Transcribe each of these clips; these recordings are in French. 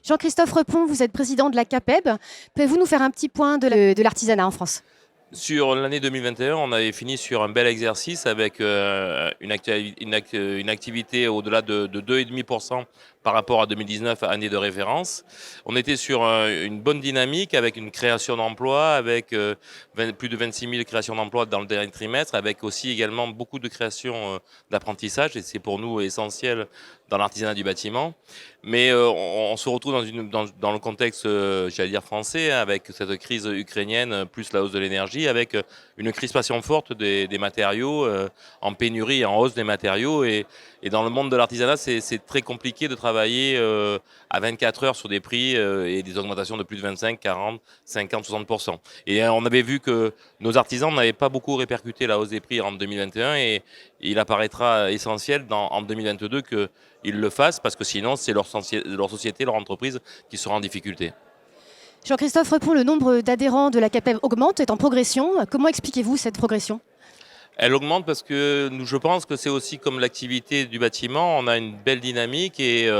Jean-Christophe Repon, vous êtes président de la CAPEB. Pouvez-vous nous faire un petit point de l'artisanat en France? Sur l'année 2021, on avait fini sur un bel exercice avec une activité au-delà de 2,5% par rapport à 2019, année de référence. On était sur une bonne dynamique avec une création d'emplois, avec plus de 26 000 créations d'emplois dans le dernier trimestre, avec aussi également beaucoup de créations d'apprentissage, et c'est pour nous essentiel dans l'artisanat du bâtiment. Mais on se retrouve dans le contexte, j'allais dire français, hein, avec cette crise ukrainienne, plus la hausse de l'énergie, avec une crispation forte des matériaux, en pénurie et en hausse des matériaux. Et dans le monde de l'artisanat, c'est très compliqué de travailler à 24 heures sur des prix et des augmentations de plus de 25, 40, 50, 60%. Et on avait vu que nos artisans n'avaient pas beaucoup répercuté la hausse des prix en 2021, et il apparaîtra essentiel en 2022 qu'ils le fassent, parce que sinon c'est leur société, leur entreprise qui sera en difficulté. Jean-Christophe Repon, le nombre d'adhérents de la CAPEB augmente, est en progression. Comment expliquez-vous cette progression? Elle augmente parce que je pense que c'est aussi comme l'activité du bâtiment, on a une belle dynamique, et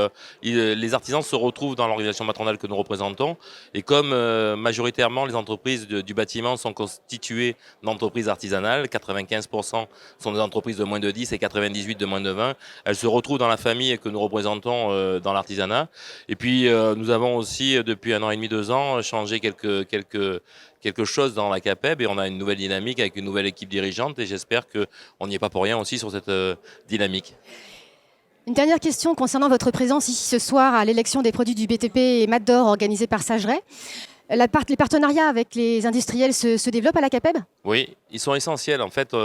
les artisans se retrouvent dans l'organisation patronale que nous représentons. Et comme majoritairement les entreprises du bâtiment sont constituées d'entreprises artisanales, 95% sont des entreprises de moins de 10 et 98 de moins de 20, elles se retrouvent dans la famille que nous représentons dans l'artisanat. Et puis nous avons aussi depuis 1 an et demi, 2 ans, changé quelque chose dans la CAPEB, et on a une nouvelle dynamique avec une nouvelle équipe dirigeante, et j'espère qu'on n'y est pas pour rien aussi sur cette dynamique. Une dernière question concernant votre présence ici ce soir à l'élection des produits du BTP et Mat d'Or organisée par Sageret. Les partenariats avec les industriels se développent à la CAPEB? Oui, ils sont essentiels. En fait,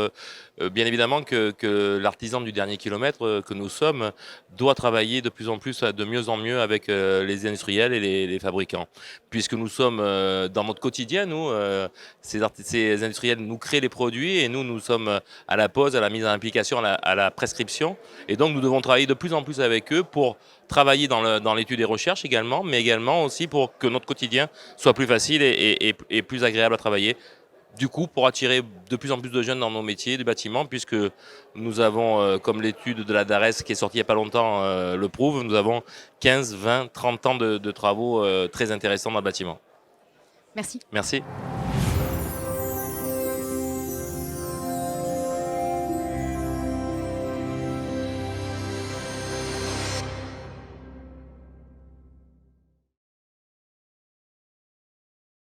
bien évidemment que l'artisan du dernier kilomètre que nous sommes doit travailler de plus en plus, de mieux en mieux avec les industriels et les fabricants. Puisque nous sommes dans notre quotidien, nous, ces industriels nous créent les produits, et nous sommes à la pose, à la mise en application, à la prescription. Et donc nous devons travailler de plus en plus avec eux pour travailler dans l'étude et recherche également, mais également aussi pour que notre quotidien soit plus facile et plus agréable à travailler. Du coup, pour attirer de plus en plus de jeunes dans nos métiers du bâtiment, puisque nous avons, comme l'étude de la DARES qui est sortie il n'y a pas longtemps le prouve, nous avons 15, 20, 30 ans de travaux très intéressants dans le bâtiment. Merci. Merci.